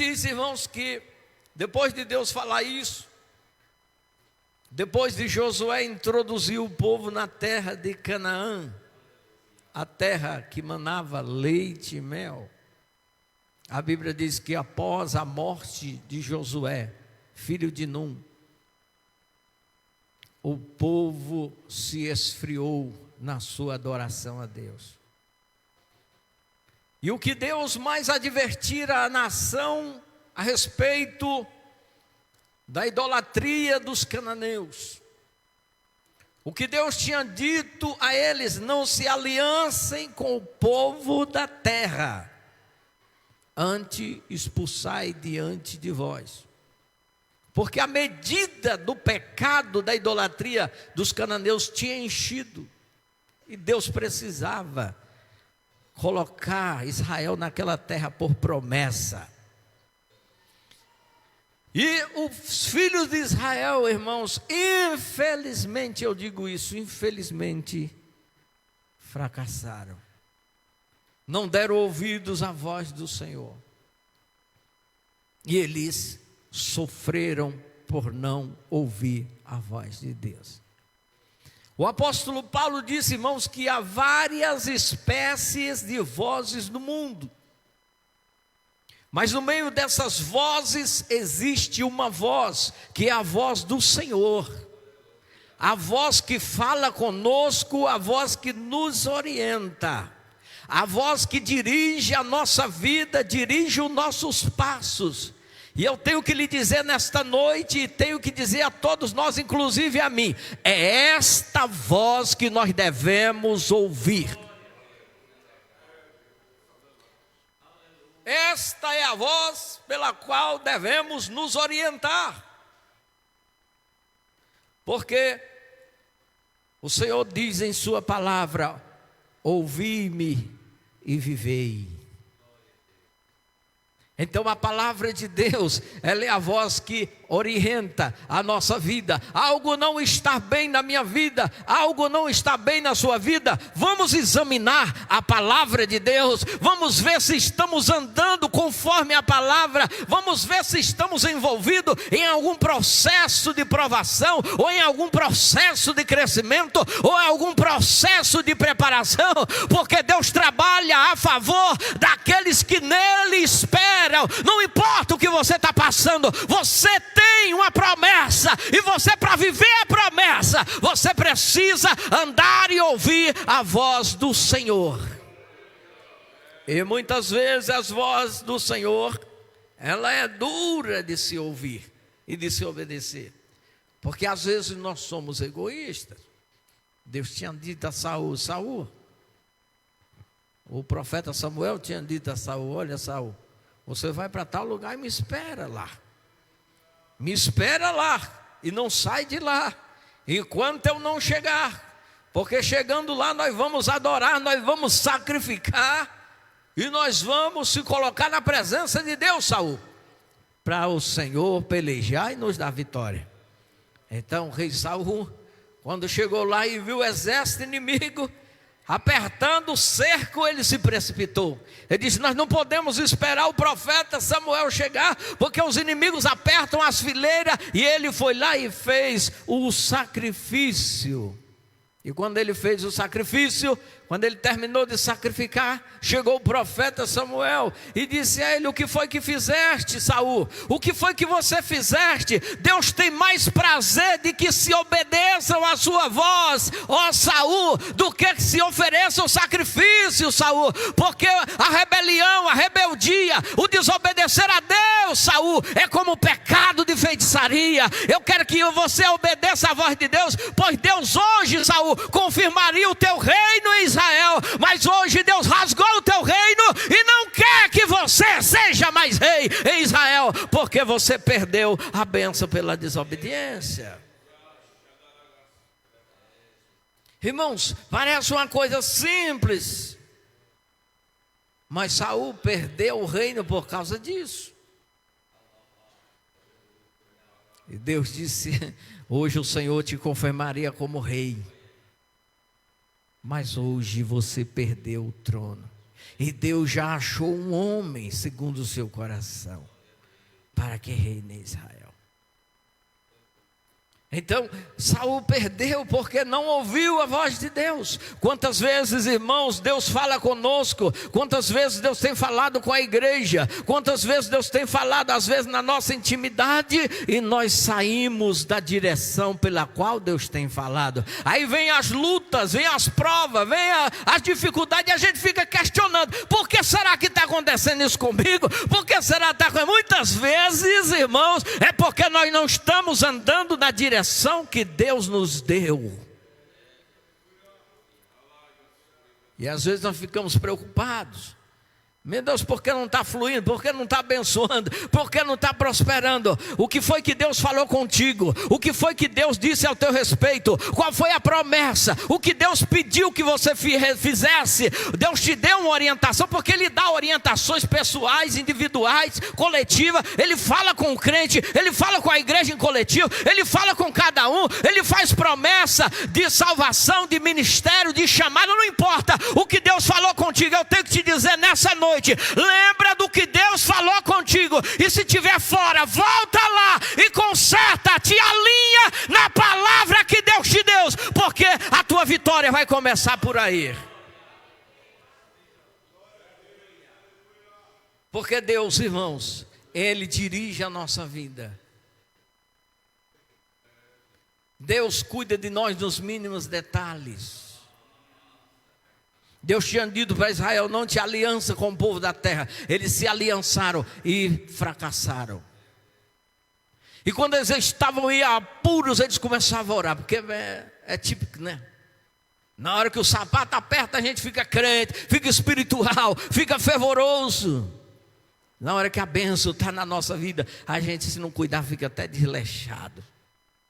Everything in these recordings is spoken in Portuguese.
diz, irmãos, que depois de Deus falar isso, depois de Josué introduzir o povo na terra de Canaã, a terra que manava leite e mel, a Bíblia diz que após a morte de Josué, filho de Num, o povo se esfriou na sua adoração a Deus. E o que Deus mais advertira a nação a respeito da idolatria dos cananeus, o que Deus tinha dito a eles: não se aliancem com o povo da terra, antes expulsai diante de vós. Porque a medida do pecado da idolatria dos cananeus tinha enchido, e Deus precisava colocar Israel naquela terra por promessa. E os filhos de Israel, irmãos, infelizmente, eu digo isso, infelizmente, fracassaram. Não deram ouvidos à voz do Senhor. E eles sofreram por não ouvir a voz de Deus. O apóstolo Paulo disse, irmãos, que há várias espécies de vozes no mundo. Mas no meio dessas vozes existe uma voz, que é a voz do Senhor. A voz que fala conosco, a voz que nos orienta. A voz que dirige a nossa vida, dirige os nossos passos. E eu tenho que lhe dizer nesta noite, e tenho que dizer a todos nós, inclusive a mim, é esta voz que nós devemos ouvir. Esta é a voz pela qual devemos nos orientar. Porque o Senhor diz em sua palavra: ouvi-me e vivei. Então a palavra de Deus, ela é a voz que orienta a nossa vida. Algo não está bem na minha vida, algo não está bem na sua vida. Vamos examinar a palavra de Deus, vamos ver se estamos andando conforme a palavra, vamos ver se estamos envolvidos em algum processo de provação, ou em algum processo de crescimento, ou em algum processo de preparação, porque Deus trabalha a favor daqueles que nele esperam. Não importa o que você está passando, você tem uma promessa, e você, para viver a promessa, você precisa andar e ouvir a voz do Senhor. E muitas vezes as vozes do Senhor, ela é dura de se ouvir e de se obedecer, porque às vezes nós somos egoístas. Deus tinha dito a Saul, o profeta Samuel tinha dito a Saul: olha, Saul, você vai para tal lugar e me espera lá. Me espera lá e não sai de lá enquanto eu não chegar. Porque chegando lá nós vamos adorar, nós vamos sacrificar e nós vamos se colocar na presença de Deus, Saul, para o Senhor pelejar e nos dar vitória. Então o rei Saul, quando chegou lá e viu o exército inimigo apertando o cerco, ele se precipitou. Ele disse: nós não podemos esperar o profeta Samuel chegar, porque os inimigos apertam as fileiras. E ele foi lá e fez o sacrifício. E quando ele fez o sacrifício, quando ele terminou de sacrificar, chegou o profeta Samuel e disse a ele: o que foi que fizeste, Saul? O que foi que você fizeste? Deus tem mais prazer de que se obedeçam a sua voz, ó Saul, do que se ofereça o sacrifício, Saul. Porque a rebelião, a rebeldia, o desobedecer a Deus, Saul, é como o pecado de feitiçaria. Eu quero que você obedeça a voz de Deus, pois Deus hoje, Saul, confirmaria o teu reino em Israel, mas hoje Deus rasgou o teu reino e não quer que você seja mais rei em Israel, porque você perdeu a bênção pela desobediência. Irmãos, parece uma coisa simples, mas Saul perdeu o reino por causa disso. E Deus disse: hoje o Senhor te confirmaria como rei, mas hoje você perdeu o trono. E Deus já achou um homem segundo o seu coração. para que reine Israel. Então, Saul perdeu porque não ouviu a voz de Deus. Quantas vezes, irmãos, Deus fala conosco? Quantas vezes Deus tem falado com a igreja? Quantas vezes Deus tem falado, às vezes, na nossa intimidade, e nós saímos da direção pela qual Deus tem falado. Aí vem as lutas, vem as provas, vem as dificuldades, e a gente fica questionando: por que será que está acontecendo isso comigo? Por que será que está acontecendo? Muitas vezes, irmãos, é porque nós não estamos andando na direção que Deus nos deu. E às vezes nós ficamos preocupados. Meu Deus, por que não está fluindo? Por que não está abençoando? Por que não está prosperando? O que foi que Deus falou contigo? O que foi que Deus disse ao teu respeito? Qual foi a promessa? O que Deus pediu que você fizesse? Deus te deu uma orientação, porque Ele dá orientações pessoais, individuais, coletivas. Ele fala com o crente, Ele fala com a igreja em coletivo, Ele fala com cada um, Ele faz promessa de salvação, de ministério, de chamada. Não importa o que Deus falou contigo, eu tenho que te dizer nessa noite: lembra do que Deus falou contigo, e se estiver fora, volta lá e conserta, te alinha na palavra que Deus te deu, porque a tua vitória vai começar por aí. Porque Deus, irmãos, Ele dirige a nossa vida. Deus cuida de nós nos mínimos detalhes. Deus tinha dito para Israel: não te aliança com o povo da terra. Eles se aliançaram e fracassaram. E quando eles estavam em apuros, eles começavam a orar, porque é típico, né? Na hora que o sapato aperta, a gente fica crente, fica espiritual, fica fervoroso. Na hora que a bênção está na nossa vida, a gente, se não cuidar, fica até desleixado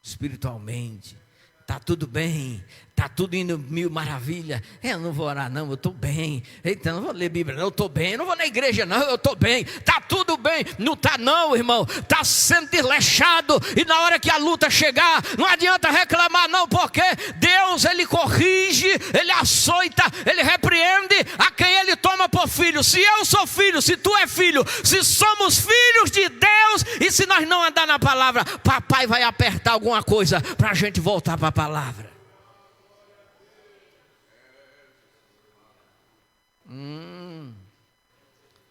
espiritualmente. Está tudo bem, está tudo indo mil maravilha. Eu não vou orar não, eu estou bem. Eita, não vou ler Bíblia não, eu estou bem. Eu não vou na igreja não, eu estou bem. Está tudo bem. Não está não, irmão. Está sendo desleixado. E na hora que a luta chegar, não adianta reclamar não, porque Deus, Ele corrige, Ele açoita, Ele repreende a quem Ele toma por filho. Se eu sou filho, se tu é filho, se somos filhos de Deus, e se nós não andar na palavra, papai vai apertar alguma coisa para a gente voltar para a palavra.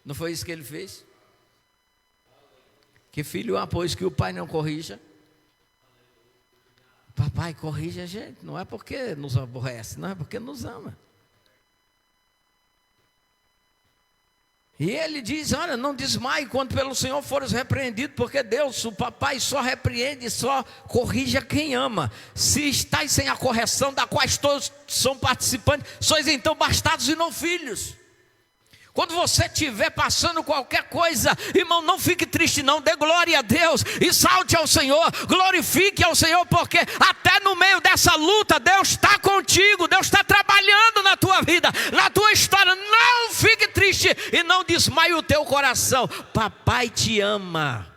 Não foi isso que ele fez? Que filho após que o pai não corrija? Papai corrige a gente, não é porque nos aborrece, não é porque nos ama. E ele diz: olha, não desmaie quando pelo Senhor fores repreendido, porque Deus, o papai, só repreende, só corrige a quem ama. Se estáis sem a correção, da qual todos são participantes, sois então bastardos e não filhos. Quando você estiver passando qualquer coisa, irmão, não fique triste não, dê glória a Deus, e salte ao Senhor, glorifique ao Senhor, porque até no meio dessa luta, Deus está contigo, Deus está trabalhando na tua vida, na tua história. Não fique triste e não desmaie o teu coração, papai te ama.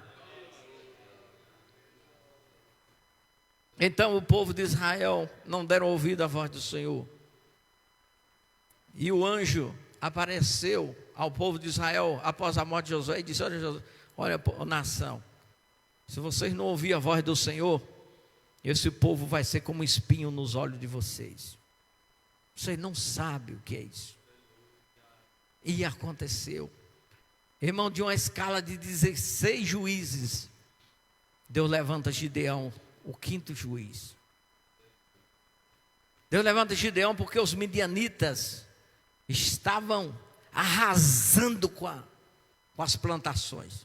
Então o povo de Israel não deram ouvido à voz do Senhor, e o anjo apareceu ao povo de Israel após a morte de Josué e disse: olha, nação, se vocês não ouvirem a voz do Senhor, esse povo vai ser como espinho nos olhos de vocês. Vocês não sabem o que é isso. E aconteceu, irmão, de uma escala de 16 juízes, Deus levanta Gideão, o 5º juiz. Deus levanta Gideão porque os midianitas estavam arrasando com as plantações.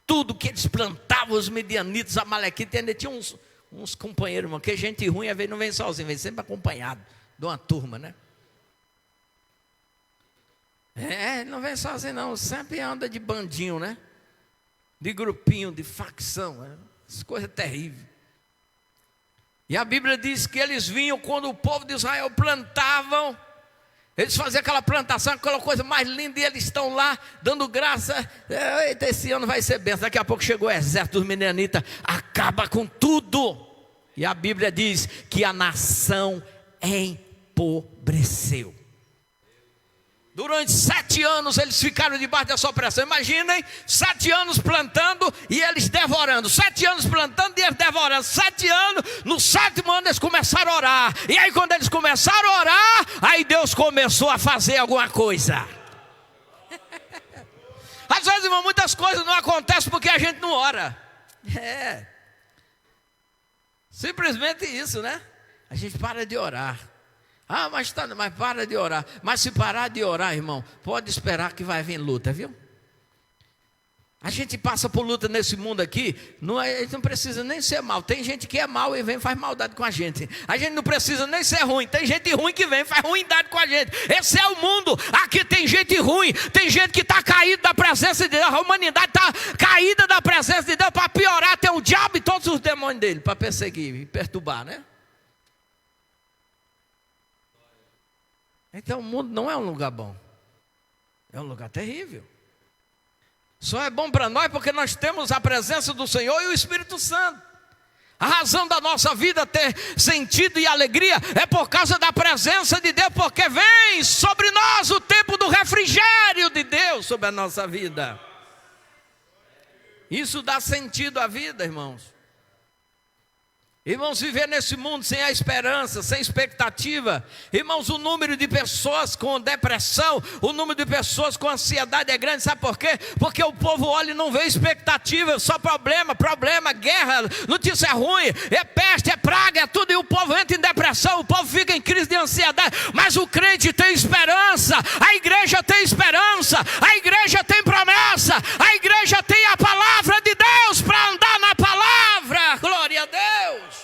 Tudo que eles plantavam, os midianitas, amalequitas, ainda tinha uns companheiros, irmão, que gente ruim, às vezes não vem sozinho, vem sempre acompanhado de uma turma, né? Não vem sozinho não, sempre anda de bandinho, né? De grupinho, de facção, essas coisas terríveis. E a Bíblia diz que eles vinham quando o povo de Israel plantavam. Eles faziam aquela plantação, aquela coisa mais linda, e eles estão lá dando graça. Eita, esse ano vai ser benção. Daqui a pouco chegou o exército dos midianitas, acaba com tudo. E a Bíblia diz que a nação empobreceu. Durante 7 anos eles ficaram debaixo dessa opressão. Imaginem, 7 anos plantando, e devorando, 7 anos plantando e eles devorando, 7 anos, no 7º ano eles começaram a orar. E aí quando eles começaram a orar, aí Deus começou a fazer alguma coisa. Às vezes, irmão, muitas coisas não acontecem porque a gente não ora. Simplesmente isso, né? A gente para de orar. Mas para de orar. Mas se parar de orar, irmão, pode esperar que vai vir luta, viu? A gente passa por luta nesse mundo aqui, a gente não precisa nem ser mal. Tem gente que é mal e vem e faz maldade com a gente. A gente não precisa nem ser ruim. Tem gente ruim que vem e faz ruindade com a gente. Esse é o mundo. Aqui tem gente ruim. Tem gente que está caída da presença de Deus. A humanidade está caída da presença de Deus. Para piorar, tem o diabo e todos os demônios dele para perseguir e perturbar, né? Então o mundo não é um lugar bom. É um lugar terrível. Só é bom para nós porque nós temos a presença do Senhor e o Espírito Santo. A razão da nossa vida ter sentido e alegria é por causa da presença de Deus, porque vem sobre nós o tempo do refrigério de Deus sobre a nossa vida. Isso dá sentido à vida, irmãos. Irmãos, viver nesse mundo sem a esperança, sem expectativa. Irmãos, o número de pessoas com depressão, o número de pessoas com ansiedade é grande. Sabe por quê? Porque o povo olha e não vê expectativa, só problema, guerra, notícia ruim, é peste, é praga, é tudo. E o povo entra em depressão, o povo fica em crise de ansiedade. Mas o crente tem esperança, a igreja tem esperança, a igreja tem promessa, a igreja tem a palavra de Deus para andar na palavra. Glória a Deus.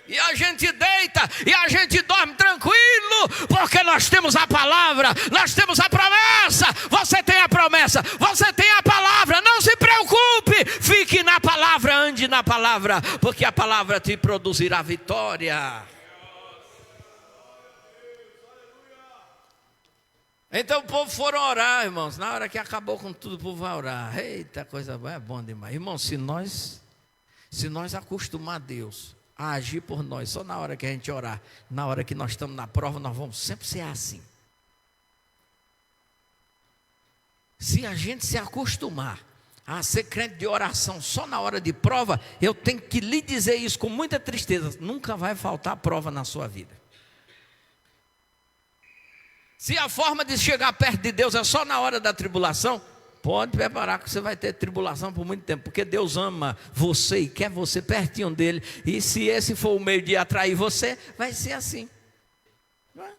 E a gente deita e a gente dorme tranquilo, porque nós temos a palavra, nós temos a promessa. Você tem a promessa, você tem a palavra. Não se preocupe, fique na palavra, ande na palavra, porque a palavra te produzirá vitória. Então o povo foram orar, irmãos. Na hora que acabou com tudo, o povo vai orar. Eita, coisa boa, é bom demais. Irmãos, se nós acostumar Deus a agir por nós, só na hora que a gente orar, na hora que nós estamos na prova, nós vamos sempre ser assim. Se a gente se acostumar a ser crente de oração só na hora de prova, eu tenho que lhe dizer isso com muita tristeza: nunca vai faltar prova na sua vida. Se a forma de chegar perto de Deus é só na hora da tribulação, pode preparar que você vai ter tribulação por muito tempo, porque Deus ama você e quer você pertinho dele. E se esse for o meio de atrair você, vai ser assim. Não é?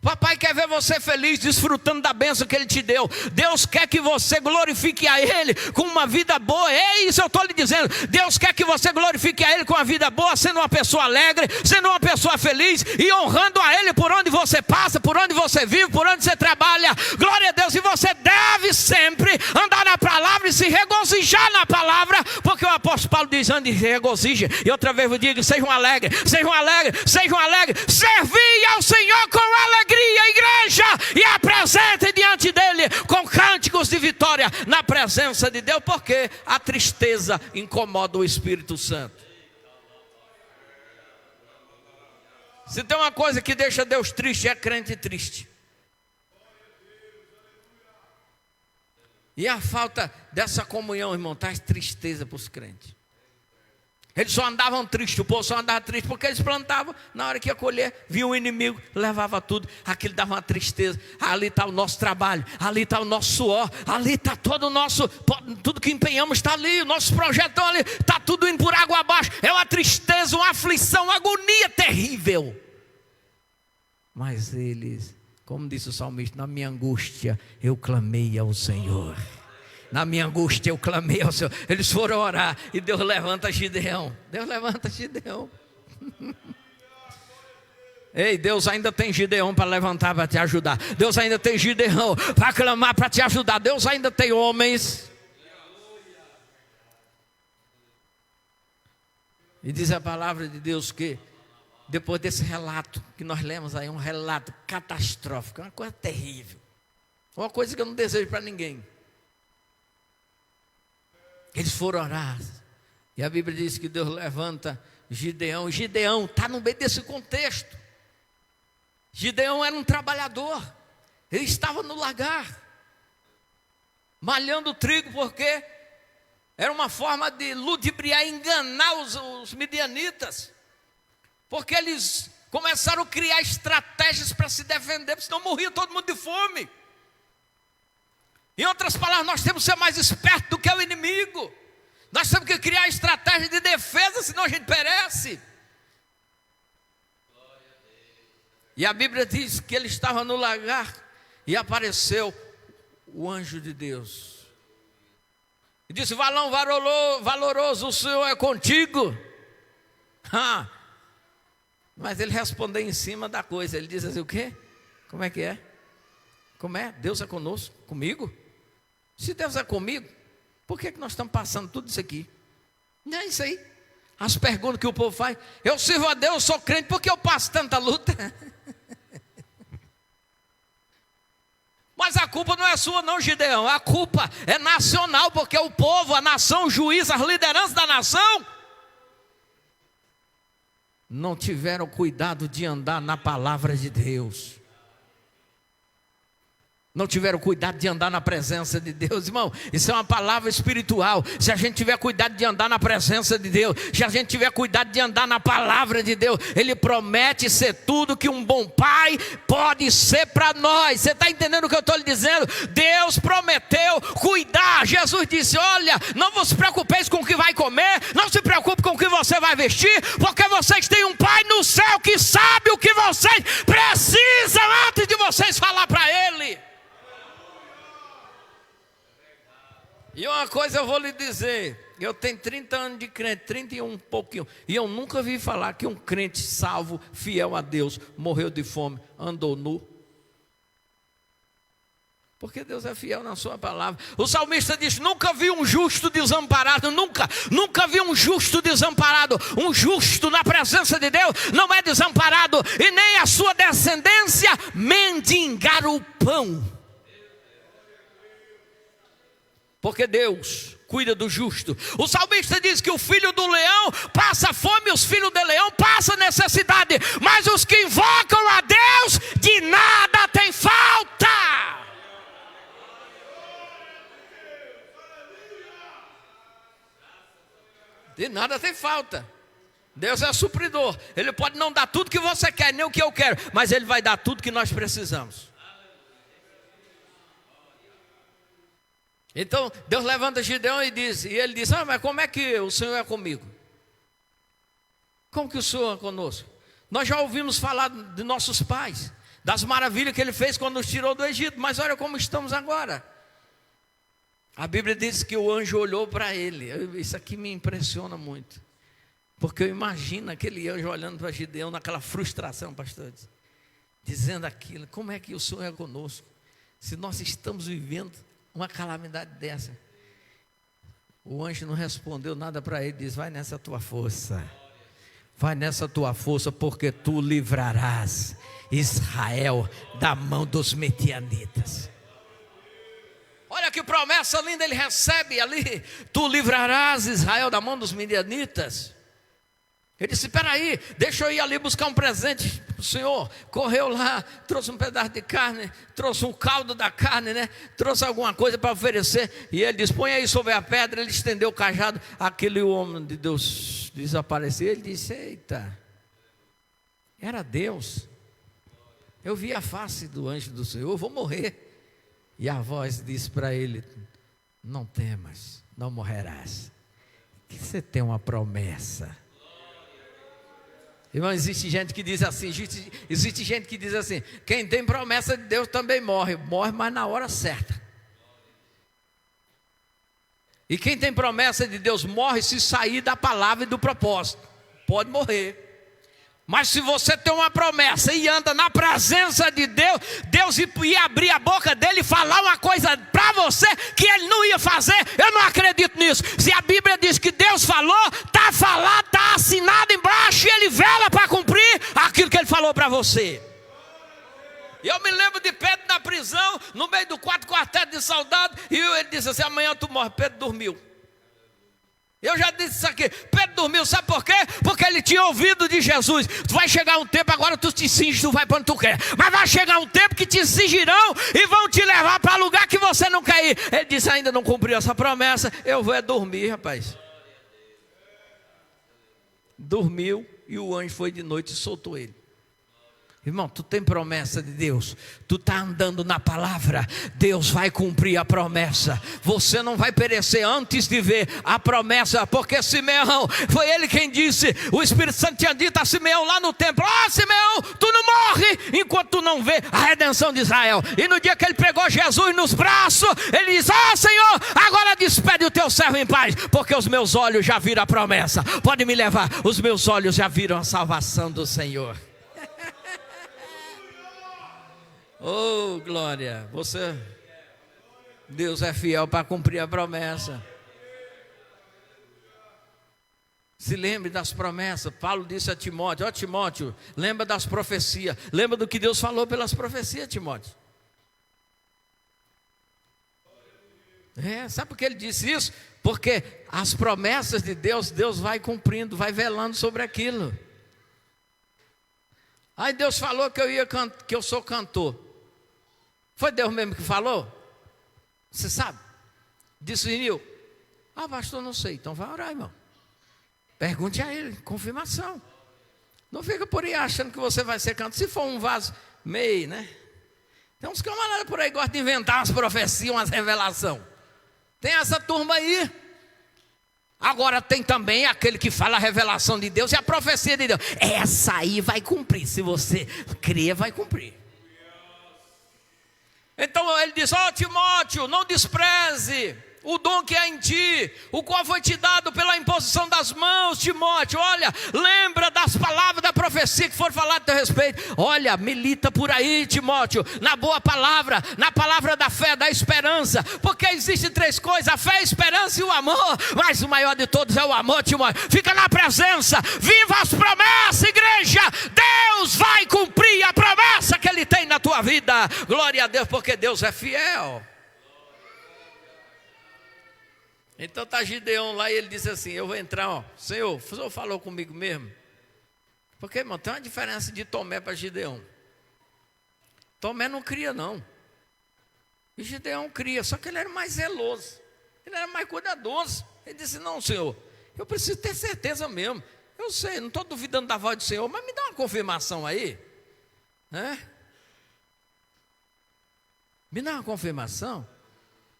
Papai quer ver você feliz, desfrutando da bênção que Ele te deu. Deus quer que você glorifique a Ele com uma vida boa. É isso eu estou lhe dizendo. Deus quer que você glorifique a Ele com uma vida boa, sendo uma pessoa alegre, sendo uma pessoa feliz e honrando a Ele por onde você passa, por onde você vive, por onde você trabalha. Glória a Deus. E você deve sempre andar na palavra e se regozijar na palavra, porque o apóstolo Paulo diz: ande e regozijem. E outra vez eu digo: sejam alegres, sejam alegres, sejam alegres. Servir ao Senhor com alegria, igreja, e apresente diante dele com cânticos de vitória na presença de Deus, porque a tristeza incomoda o Espírito Santo. Se tem uma coisa que deixa Deus triste, é crente triste. E a falta dessa comunhão, irmão, traz tristeza para os crentes. Eles só andavam tristes, o povo só andava triste porque eles plantavam, na hora que ia colher, vinha o inimigo, levava tudo, aquilo dava uma tristeza. Ali está o nosso trabalho, ali está o nosso suor, ali está todo o nosso, tudo que empenhamos está ali, os nossos projetos estão ali, está tudo indo por água abaixo. É uma tristeza, uma aflição, uma agonia terrível. Mas eles, como disse o salmista: na minha angústia eu clamei ao Senhor. Na minha angústia eu clamei ao Senhor. Eles foram orar e Deus levanta Gideão. Deus levanta Gideão. Ei, Deus ainda tem Gideão para levantar, para te ajudar. Deus ainda tem Gideão para clamar, para te ajudar. Deus ainda tem homens. E diz a palavra de Deus que depois desse relato que nós lemos aí, um relato catastrófico, uma coisa terrível, uma coisa que eu não desejo para ninguém. Eles foram orar, e a Bíblia diz que Deus levanta Gideão. Gideão está no meio desse contexto. Gideão era um trabalhador, ele estava no lagar, malhando trigo, porque era uma forma de ludibriar, enganar os midianitas, porque eles começaram a criar estratégias para se defender, porque senão morria todo mundo de fome. Em outras palavras, nós temos que ser mais espertos do que o inimigo. Nós temos que criar estratégia de defesa, senão a gente perece. E a Bíblia diz que ele estava no lagar e apareceu o anjo de Deus. E disse: varão valoroso, o Senhor é contigo. Mas ele respondeu em cima da coisa. Ele diz assim: o quê? Como é que é? Como é? Deus é conosco? Comigo? Se Deus é comigo, por que nós estamos passando tudo isso aqui? Não é isso aí. As perguntas que o povo faz: eu sirvo a Deus, eu sou crente, por que eu passo tanta luta? Mas a culpa não é sua não, Gideão. A culpa é nacional, porque o povo, a nação, o juiz, as lideranças da nação não tiveram cuidado de andar na palavra de Deus. Não tiveram cuidado de andar na presença de Deus, irmão. Isso é uma palavra espiritual. Se a gente tiver cuidado de andar na presença de Deus, se a gente tiver cuidado de andar na palavra de Deus, Ele promete ser tudo que um bom pai pode ser para nós. Você está entendendo o que eu estou lhe dizendo? Deus prometeu cuidar. Jesus disse: olha, não vos preocupeis com o que vai comer, não se preocupe com o que você vai vestir, porque vocês têm um pai no céu que sabe o que vocês precisam antes de vocês falar para Ele. E uma coisa eu vou lhe dizer: eu tenho 30 anos de crente, 31 um pouquinho, e eu nunca vi falar que um crente salvo, fiel a Deus, morreu de fome, andou nu. Porque Deus é fiel na sua palavra. O salmista diz: nunca vi um justo desamparado, nunca vi um justo desamparado. Um justo na presença de Deus não é desamparado, e nem a sua descendência mendigar o pão. Porque Deus cuida do justo. O salmista diz que o filho do leão passa fome, os filhos do leão passam necessidade, mas os que invocam a Deus de nada tem falta. De nada tem falta. Deus é supridor. Ele pode não dar tudo que você quer, nem o que eu quero, mas Ele vai dar tudo que nós precisamos. Então Deus levanta Gideão e ele diz: mas como é que o Senhor é comigo? Como que o Senhor é conosco? Nós já ouvimos falar de nossos pais, das maravilhas que Ele fez quando nos tirou do Egito, mas olha como estamos agora. A Bíblia diz que o anjo olhou para ele. Isso aqui me impressiona muito, porque eu imagino aquele anjo olhando para Gideão naquela frustração, pastor, dizendo aquilo: como é que o Senhor é conosco, se nós estamos vivendo uma calamidade dessa? O anjo não respondeu nada para ele, diz: vai nessa tua força, vai nessa tua força, porque tu livrarás Israel da mão dos midianitas. Olha que promessa linda ele recebe ali: tu livrarás Israel da mão dos midianitas. Ele disse: espera aí, deixa eu ir ali buscar um presente. O Senhor correu lá, trouxe um pedaço de carne, trouxe um caldo da carne, né? Trouxe alguma coisa para oferecer. E ele disse: põe aí sobre a pedra. Ele estendeu o cajado, aquele homem de Deus desapareceu. Ele disse: eita, era Deus. Eu vi a face do anjo do Senhor, eu vou morrer. E a voz disse para ele: não temas, não morrerás, que você tem uma promessa. Irmão, existe gente que diz assim, existe gente que diz assim: quem tem promessa de Deus também morre, mas na hora certa. E quem tem promessa de Deus morre se sair da palavra e do propósito. Pode morrer. Mas se você tem uma promessa e anda na presença de Deus, Deus ia abrir a boca dele e falar uma coisa para você que ele não ia fazer. Eu não acredito nisso. Se a Bíblia diz que Deus falou, está falado, está assinado embaixo, e ele vela para cumprir aquilo que ele falou para você. Eu me lembro de Pedro na prisão, no meio do quartel de soldado, e ele disse assim: amanhã tu morre. Pedro dormiu. Eu já disse isso aqui. Pedro dormiu, sabe por quê? Porque ele tinha ouvido de Jesus. Tu vai chegar um tempo, agora tu te cinge, tu vai para onde tu quer. Mas vai chegar um tempo que te cingirão e vão te levar para lugar que você não quer ir. Ele disse, ainda não cumpriu essa promessa, eu vou dormir, rapaz. Dormiu e o anjo foi de noite e soltou ele. Irmão, tu tem promessa de Deus, tu está andando na palavra, Deus vai cumprir a promessa. Você não vai perecer antes de ver a promessa, porque Simeão, foi ele quem disse, o Espírito Santo tinha dito a Simeão lá no templo, Simeão, tu não morre enquanto tu não vê a redenção de Israel. E no dia que ele pegou Jesus nos braços, ele disse, Senhor, agora despede o teu servo em paz, porque os meus olhos já viram a promessa. Pode me levar, os meus olhos já viram a salvação do Senhor. Oh, glória, Deus é fiel para cumprir a promessa. Se lembre das promessas. Paulo disse a Timóteo, Timóteo, lembra das profecias. Lembra do que Deus falou pelas profecias, Timóteo. Sabe por que ele disse isso? Porque as promessas de Deus, Deus vai cumprindo, vai velando sobre aquilo. Aí Deus falou que eu sou cantor. Foi Deus mesmo que falou? Você sabe? Disse Nil. Pastor, não sei. Então vai orar, irmão. Pergunte a ele, confirmação. Não fica por aí achando que você vai ser cantor. Se for um vaso meio, né? Tem uns camaradas por aí que gostam de inventar umas profecias, umas revelações. Tem essa turma aí. Agora tem também aquele que fala a revelação de Deus e a profecia de Deus. Essa aí vai cumprir. Se você crer, vai cumprir. Então ele diz, Timóteo, não despreze o dom que há em ti, o qual foi te dado pela imposição das mãos, Timóteo. Olha, lembra das palavras da profecia que foram faladas a teu respeito. Olha, milita por aí, Timóteo, na boa palavra, na palavra da fé, da esperança. Porque existem três coisas, a fé, a esperança e o amor. Mas o maior de todos é o amor, Timóteo. Fica na presença, viva as promessas, igreja. Deus vai cumprir a promessa que Ele tem na tua vida. Glória a Deus, porque Deus é fiel. Então está Gideão lá e ele disse assim, eu vou entrar, Senhor, o Senhor falou comigo mesmo? Porque, irmão, tem uma diferença de Tomé para Gideão. Tomé não cria não. E Gideão cria, só que ele era mais zeloso. Ele era mais cuidadoso. Ele disse, não, Senhor, eu preciso ter certeza mesmo. Eu sei, não estou duvidando da voz do Senhor, mas me dá uma confirmação aí. Né? Me dá uma confirmação.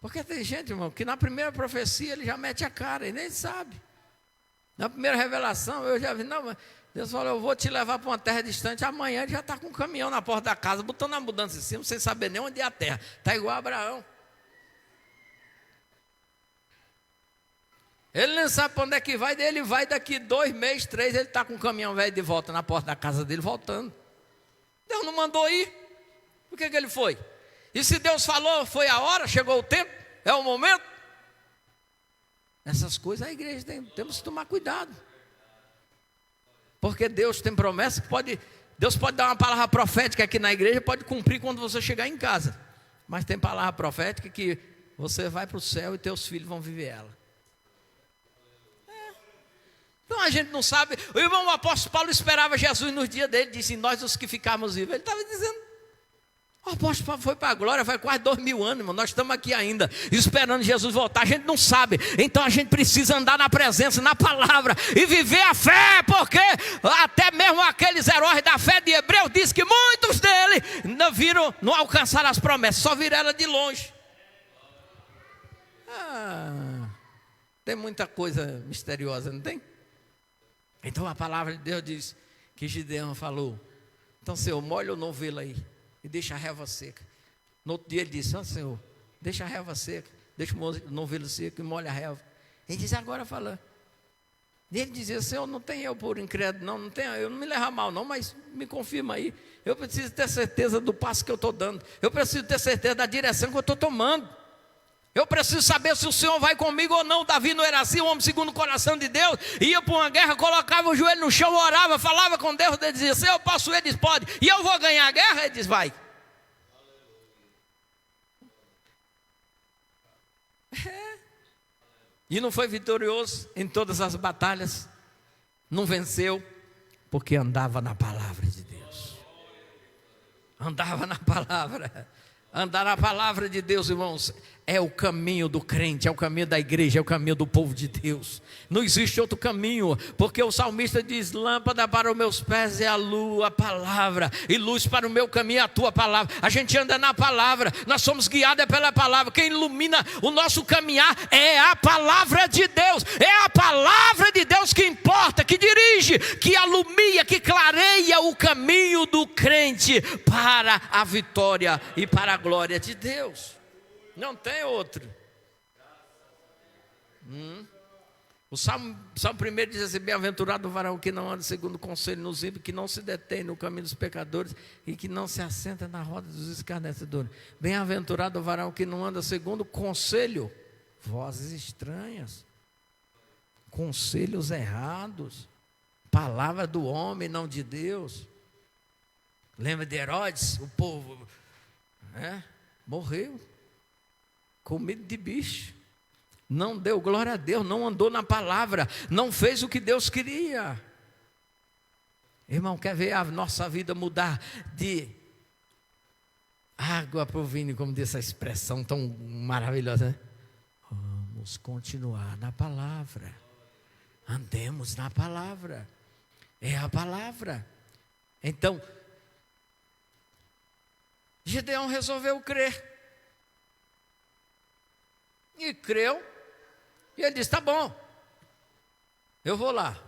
Porque tem gente, irmão, que na primeira profecia ele já mete a cara e nem sabe. Na primeira revelação eu já vi, não, Deus falou, eu vou te levar para uma terra distante. Amanhã ele já está com um caminhão na porta da casa, botando a mudança em cima, sem saber nem onde é a terra. Está igual a Abraão. Ele nem sabe para onde é que vai, ele vai daqui 2 meses, 3, ele está com um caminhão velho de volta na porta da casa dele, voltando. Deus não mandou ir. Por que ele foi? E se Deus falou, foi a hora, chegou o tempo, é o momento. Essas coisas a igreja temos que tomar cuidado. Porque Deus tem promessa que Deus pode dar uma palavra profética aqui na igreja, pode cumprir quando você chegar em casa. Mas tem palavra profética que você vai para o céu e teus filhos vão viver ela. Então a gente não sabe. O irmão o apóstolo Paulo esperava Jesus nos dias dele, disse, nós os que ficarmos vivos. Ele estava dizendo, o apóstolo Paulo foi para a glória, faz quase 2000 anos, irmão. Nós estamos aqui ainda, esperando Jesus voltar. A gente não sabe, então a gente precisa andar na presença, na palavra e viver a fé, porque até mesmo aqueles heróis da fé de Hebreus diz que muitos deles não alcançaram as promessas, só viram ela de longe. Tem muita coisa misteriosa, não tem? Então a palavra de Deus diz que Gideão falou, então Senhor, molha o novelo aí e deixa a relva seca. No outro dia ele disse, Senhor, deixa a relva seca, deixa o novelo seco e molha a relva. Ele disse, agora falando. E ele dizia, Senhor, não tem eu por incrédulo, não tem, eu não me levo a mal não, mas me confirma aí. Eu preciso ter certeza do passo que eu estou dando. Eu preciso ter certeza da direção que eu estou tomando. Eu preciso saber se o Senhor vai comigo ou não. Davi não era assim, um homem segundo o coração de Deus. Ia para uma guerra, colocava o joelho no chão, orava, falava com Deus. Ele dizia, Senhor, eu posso? Ele diz, pode. E eu vou ganhar a guerra? Ele diz, vai. E não foi vitorioso em todas as batalhas, não venceu, porque andava na palavra de Deus. Andava na palavra. Andar na palavra de Deus, irmãos, é o caminho do crente, é o caminho da igreja, é o caminho do povo de Deus. Não existe outro caminho, porque o salmista diz: lâmpada para os meus pés é a lua, a palavra, e luz para o meu caminho é a tua palavra. A gente anda na palavra, nós somos guiados pela palavra. Quem ilumina o nosso caminhar é a palavra de Deus. É a palavra de Deus que importa, que dirige, que alumia, que clareia o caminho do crente para a vitória e para a glória de Deus. Não tem outro. O Salmo 1 diz assim: bem-aventurado o varão que não anda segundo o conselho dos ímpios, que não se detém no caminho dos pecadores e que não se assenta na roda dos escarnecedores. Bem-aventurado o varão que não anda segundo o conselho, vozes estranhas, conselhos errados, palavra do homem, não de Deus. Lembra de Herodes? O povo morreu com medo de bicho, não deu glória a Deus, não andou na palavra, não fez o que Deus queria. Irmão, quer ver a nossa vida mudar de água para o vinho, como diz essa expressão tão maravilhosa, né? Vamos continuar na palavra, andemos na palavra, é a palavra. Então, Gideão resolveu crer. E creu. E ele disse: tá bom, eu vou lá.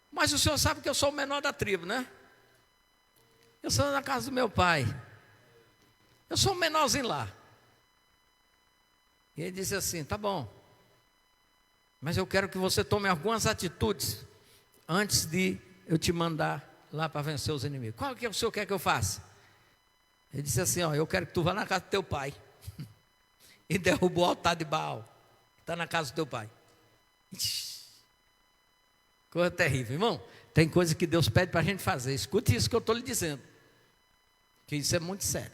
Mas o senhor sabe que eu sou o menor da tribo, né? Eu sou na casa do meu pai. Eu sou o menorzinho lá. E ele disse assim: tá bom, mas eu quero que você tome algumas atitudes antes de eu te mandar lá para vencer os inimigos. Qual que o senhor quer que eu faça? Ele disse assim: ó, eu quero que tu vá na casa do teu pai e derruba o altar de Baal, que está na casa do teu pai. Coisa terrível, irmão. Tem coisa que Deus pede para a gente fazer. Escute isso que eu estou lhe dizendo, que isso é muito sério.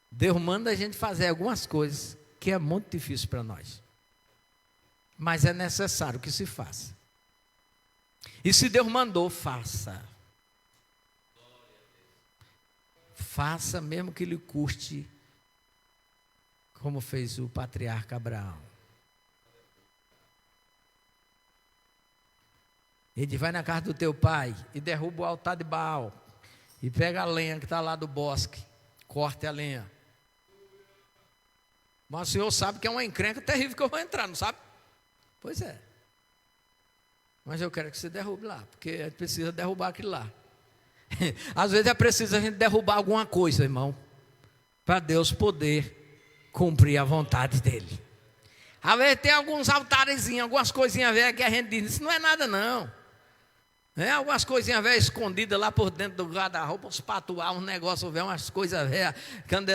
Deus manda a gente fazer algumas coisas que é muito difícil para nós, mas é necessário que se faça. E se Deus mandou, faça. Faça mesmo que lhe custe, como fez o patriarca Abraão. Ele vai na casa do teu pai e derruba o altar de Baal e pega a lenha que está lá do bosque, corte a lenha. Mas o senhor sabe que é uma encrenca terrível que eu vou entrar, não sabe? Pois é. Mas eu quero que você derrube lá, porque a gente precisa derrubar aquilo lá. Às vezes é preciso a gente derrubar alguma coisa, irmão, para Deus poder cumprir a vontade dele. Às vezes tem alguns altarezinhos, algumas coisinhas velhas que a gente diz: isso não é nada não. Algumas coisinhas velhas escondidas lá por dentro do guarda-roupa, uns patuar, uns negócios velhos, umas coisas velhas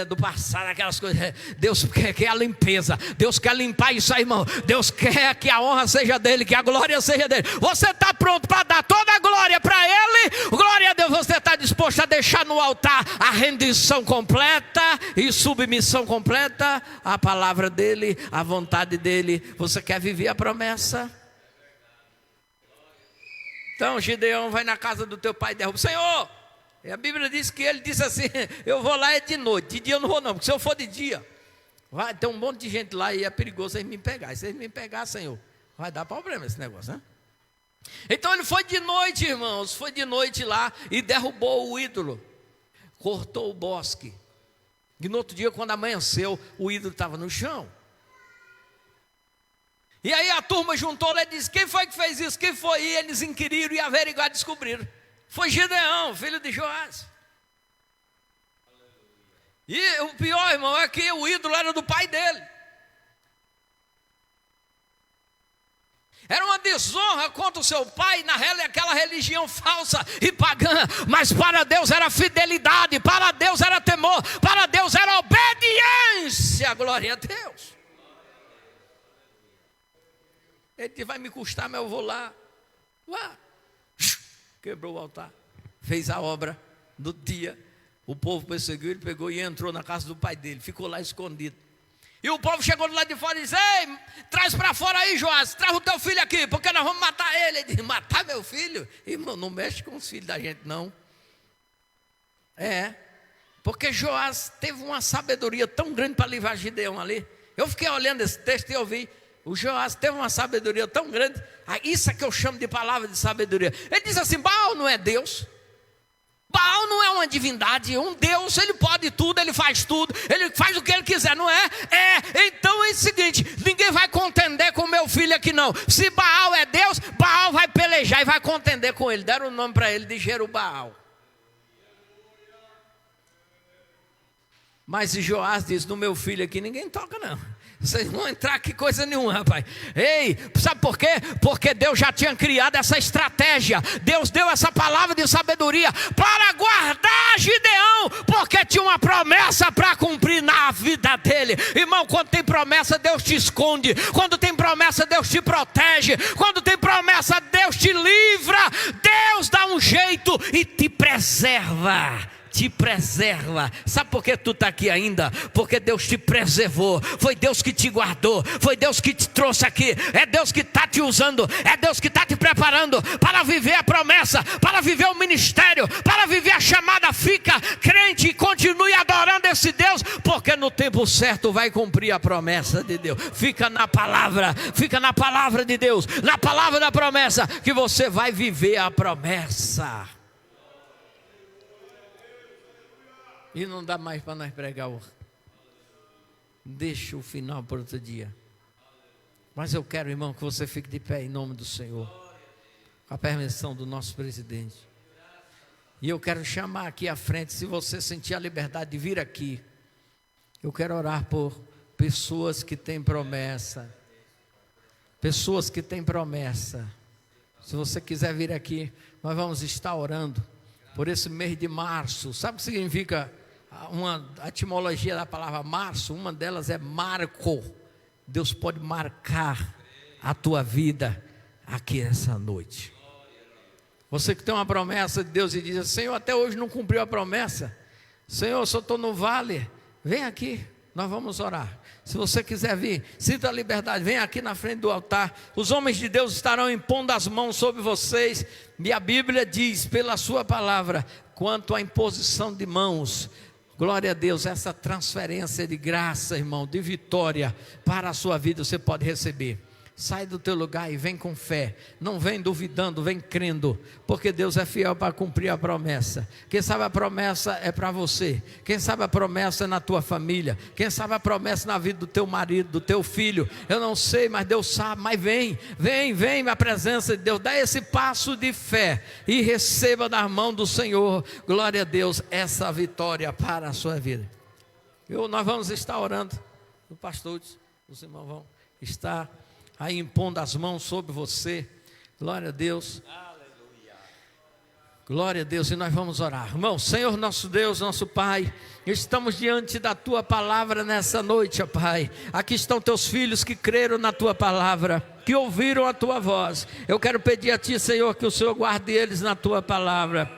do passado, aquelas coisas. Deus quer a limpeza, Deus quer limpar isso aí, irmão. Deus quer que a honra seja dele, que a glória seja dele. Você está pronto para dar toda a glória para ele? Glória a Deus. Você está disposto a deixar no altar a rendição completa e submissão completa à palavra dele, à vontade dele? Você quer viver a promessa? Então Gideão vai na casa do teu pai e derruba. Senhor, a Bíblia diz que ele disse assim: eu vou lá de noite, de dia eu não vou não, porque se eu for de dia, vai ter um monte de gente lá e é perigoso vocês me pegar. E se vocês me pegar, Senhor, vai dar problema esse negócio, né? Então ele foi de noite, irmãos, foi de noite lá e derrubou o ídolo, cortou o bosque. E no outro dia, quando amanheceu, o ídolo estava no chão. E aí a turma juntou lá e disse: quem foi que fez isso? Quem foi? E eles inquiriram e averiguaram, descobriram. Foi Gideão, filho de Joás. E o pior, irmão, é que o ídolo era do pai dele. Era uma desonra contra o seu pai, na realidade aquela religião falsa e pagã. Mas para Deus era fidelidade, para Deus era temor, para Deus era obediência. Glória a Deus. Ele disse: vai me custar, mas eu vou lá. Quebrou o altar, fez a obra do dia. O povo perseguiu, ele pegou e entrou na casa do pai dele, ficou lá escondido. E o povo chegou do lado de fora e disse: ei, traz para fora aí, Joás, traz o teu filho aqui, porque nós vamos matar ele. Ele disse: matar meu filho? Irmão, não mexe com os filhos da gente, não. Porque Joás teve uma sabedoria tão grande para livrar Gideão ali. Eu fiquei olhando esse texto e eu vi, o Joás teve uma sabedoria tão grande. Isso é que eu chamo de palavra de sabedoria. Ele diz assim: Baal não é Deus, Baal não é uma divindade. Um Deus, ele pode tudo, ele faz o que ele quiser, não é? Então é o seguinte: ninguém vai contender com meu filho aqui não. Se Baal é Deus, Baal vai pelejar e vai contender com ele. Deram o nome para ele de Jerubaal. Mas Joás disse: no meu filho aqui ninguém toca não. Vocês não vão entrar aqui coisa nenhuma, rapaz. Ei, sabe por quê? Porque Deus já tinha criado essa estratégia. Deus deu essa palavra de sabedoria para guardar Gideão, porque tinha uma promessa para cumprir na vida dele. Irmão, quando tem promessa, Deus te esconde. Quando tem promessa, Deus te protege. Quando tem promessa, Deus te livra. Deus dá um jeito e te preserva. Sabe por que tu está aqui ainda? Porque Deus te preservou. Foi Deus que te guardou. Foi Deus que te trouxe aqui. É Deus que está te usando. É Deus que está te preparando para viver a promessa, para viver o ministério, para viver a chamada. Fica crente e continue adorando esse Deus, porque no tempo certo vai cumprir a promessa de Deus. Fica na palavra de Deus, na palavra da promessa, que você vai viver a promessa. E não dá mais para nós pregar. Deixa o final para outro dia. Mas eu quero, irmão, que você fique de pé em nome do Senhor, com a permissão do nosso presidente. E eu quero chamar aqui à frente, se você sentir a liberdade de vir aqui, eu quero orar por pessoas que têm promessa. Pessoas que têm promessa. Se você quiser vir aqui, nós vamos estar orando por esse mês de março. Sabe o que significa? A etimologia da palavra março, uma delas é marco. Deus pode marcar a tua vida aqui essa noite. Você que tem uma promessa de Deus e diz: Senhor, até hoje não cumpriu a promessa. Senhor, eu só estou no vale. Vem aqui, nós vamos orar. Se você quiser vir, sinta a liberdade, vem aqui na frente do altar. Os homens de Deus estarão impondo as mãos sobre vocês. E a Bíblia diz, pela sua palavra, quanto à imposição de mãos, glória a Deus, essa transferência de graça, irmão, de vitória para a sua vida, você pode receber. Sai do teu lugar e vem com fé. Não vem duvidando, vem crendo, porque Deus é fiel para cumprir a promessa. Quem sabe a promessa é para você. Quem sabe a promessa é na tua família. Quem sabe a promessa na vida do teu marido, do teu filho. Eu não sei, mas Deus sabe. Mas vem na presença de Deus. Dá esse passo de fé e receba da mão do Senhor, glória a Deus, essa vitória para a sua vida. Nós vamos estar orando. Os pastores, os irmãos vão estar aí impondo as mãos sobre você. Glória a Deus. Aleluia. Glória a Deus. E nós vamos orar. Irmão, Senhor nosso Deus, nosso Pai, estamos diante da Tua palavra nessa noite, ó Pai. Aqui estão Teus filhos que creram na Tua palavra, que ouviram a Tua voz. Eu quero pedir a Ti, Senhor, que o Senhor guarde eles na Tua palavra,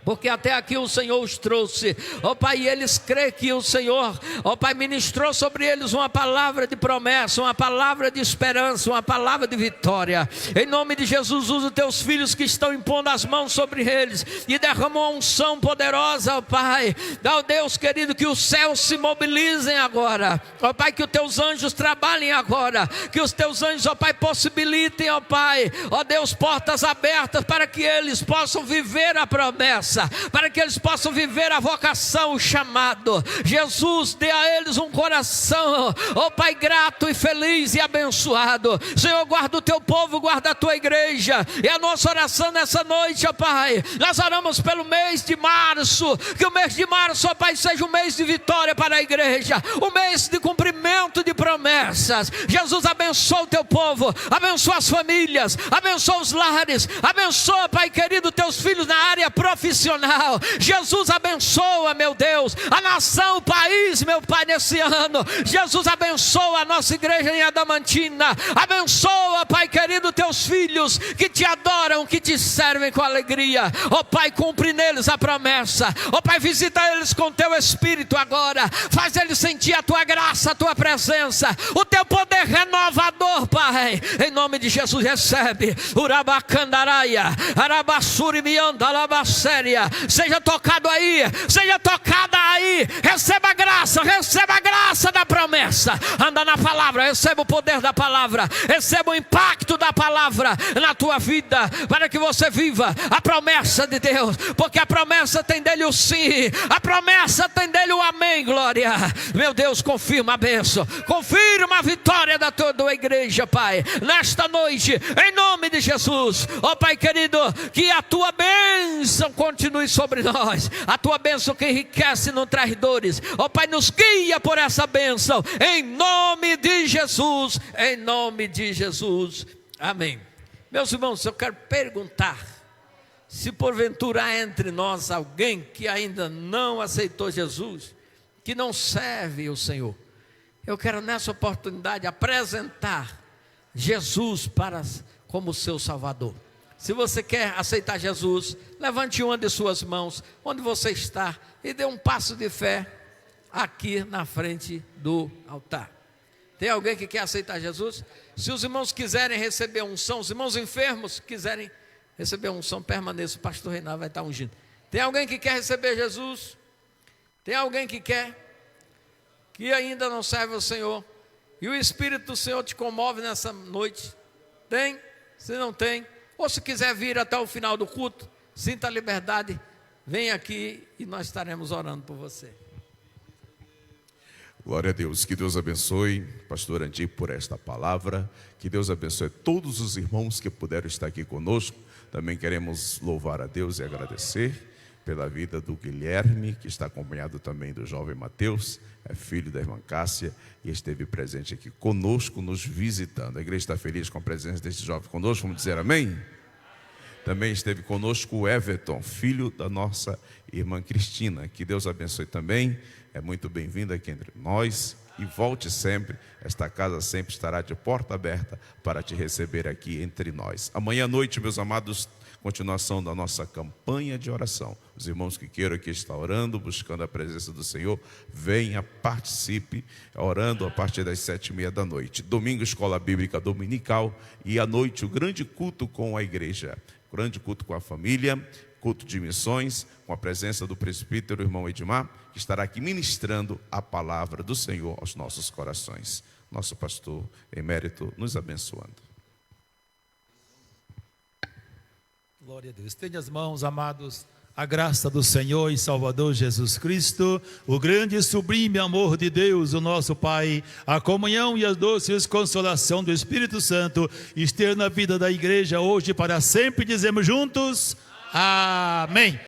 porque até aqui o Senhor os trouxe, ó Pai, e eles creem que o Senhor, ó Pai, ministrou sobre eles uma palavra de promessa, uma palavra de esperança, uma palavra de vitória. Em nome de Jesus, usa os teus filhos que estão impondo as mãos sobre eles e derrama uma unção poderosa, ó Pai. Ó Deus querido, que os céus se mobilizem agora, ó Pai, que os teus anjos trabalhem agora, que os teus anjos, ó Pai, possibilitem, ó Pai, ó Deus, portas abertas para que eles possam viver a promessa, para que eles possam viver a vocação, o chamado. Jesus, dê a eles um coração, ó Pai, grato e feliz e abençoado. Senhor, guarda o teu povo, guarda a tua igreja. E a nossa oração nessa noite, ó Pai, nós oramos pelo mês de março, que o mês de março, ó Pai, seja um mês de vitória para a igreja, um mês de cumprimento de promessa. promessas. Jesus, abençoa o teu povo, abençoa as famílias, abençoa os lares, abençoa, Pai querido, teus filhos na área profissional. Jesus, abençoa, meu Deus, a nação, o país, meu Pai, nesse ano. Jesus, abençoa a nossa igreja em Adamantina. Abençoa, Pai querido, teus filhos que te adoram, que te servem com alegria. Ó Pai, cumpre neles a promessa. Ó Pai, visita eles com teu Espírito agora. Faz eles sentir a tua graça, a tua presença, o teu poder renovador, Pai. Em nome de Jesus, recebe. Urabacandaraia, Arabassuri mianda, Alabasséria. Seja tocado aí, seja tocada aí. Receba a graça da promessa. Anda na palavra, receba o poder da palavra, receba o impacto da palavra na tua vida, para que você viva a promessa de Deus, porque a promessa tem dele o sim, a promessa tem dele o amém. Glória, meu Deus, confirma a bênção, confirma a vitória da tua igreja, Pai, nesta noite, em nome de Jesus. Ó Pai querido, que a tua bênção continue sobre nós, a tua bênção que enriquece e não traz dores. Ó Pai, nos guia por essa bênção, em nome de Jesus, em nome de Jesus, amém. Meus irmãos, eu quero perguntar, se porventura há entre nós alguém que ainda não aceitou Jesus, que não serve o Senhor, eu quero nessa oportunidade apresentar Jesus como seu Salvador. Se você quer aceitar Jesus, levante uma de suas mãos, onde você está, e dê um passo de fé aqui na frente do altar. Tem alguém que quer aceitar Jesus? Se os irmãos quiserem receber unção, os irmãos enfermos quiserem receber unção, permaneça, o pastor Reinaldo vai estar ungindo. Tem alguém que quer receber Jesus? Tem alguém que quer, que ainda não serve o Senhor, e o Espírito do Senhor te comove nessa noite? Tem? Se não tem, ou se quiser vir até o final do culto, sinta a liberdade, vem aqui e nós estaremos orando por você. Glória a Deus, que Deus abençoe pastor Andi por esta palavra, que Deus abençoe todos os irmãos que puderam estar aqui conosco. Também queremos louvar a Deus e agradecer pela vida do Guilherme, que está acompanhado também do jovem Mateus, é filho da irmã Cássia, e esteve presente aqui conosco, nos visitando. A igreja está feliz com a presença deste jovem conosco, vamos dizer amém? Também esteve conosco o Everton, filho da nossa irmã Cristina, que Deus abençoe também, é muito bem-vindo aqui entre nós, e volte sempre, esta casa sempre estará de porta aberta para te receber aqui entre nós. Amanhã à noite, meus amados, continuação da nossa campanha de oração. Os irmãos que queiram aqui estar orando, buscando a presença do Senhor, venha, participe, orando a partir das 7h30 da noite. Domingo, escola bíblica dominical, e à noite o grande culto com a igreja, grande culto com a família, culto de missões, com a presença do presbítero irmão Edmar, que estará aqui ministrando a palavra do Senhor aos nossos corações. Nosso pastor emérito nos abençoando. Glória a Deus. Estende as mãos, amados, a graça do Senhor e Salvador Jesus Cristo, o grande e sublime amor de Deus, o nosso Pai, a comunhão e a doce consolação do Espírito Santo, esteja na vida da igreja hoje e para sempre. Dizemos juntos, amém.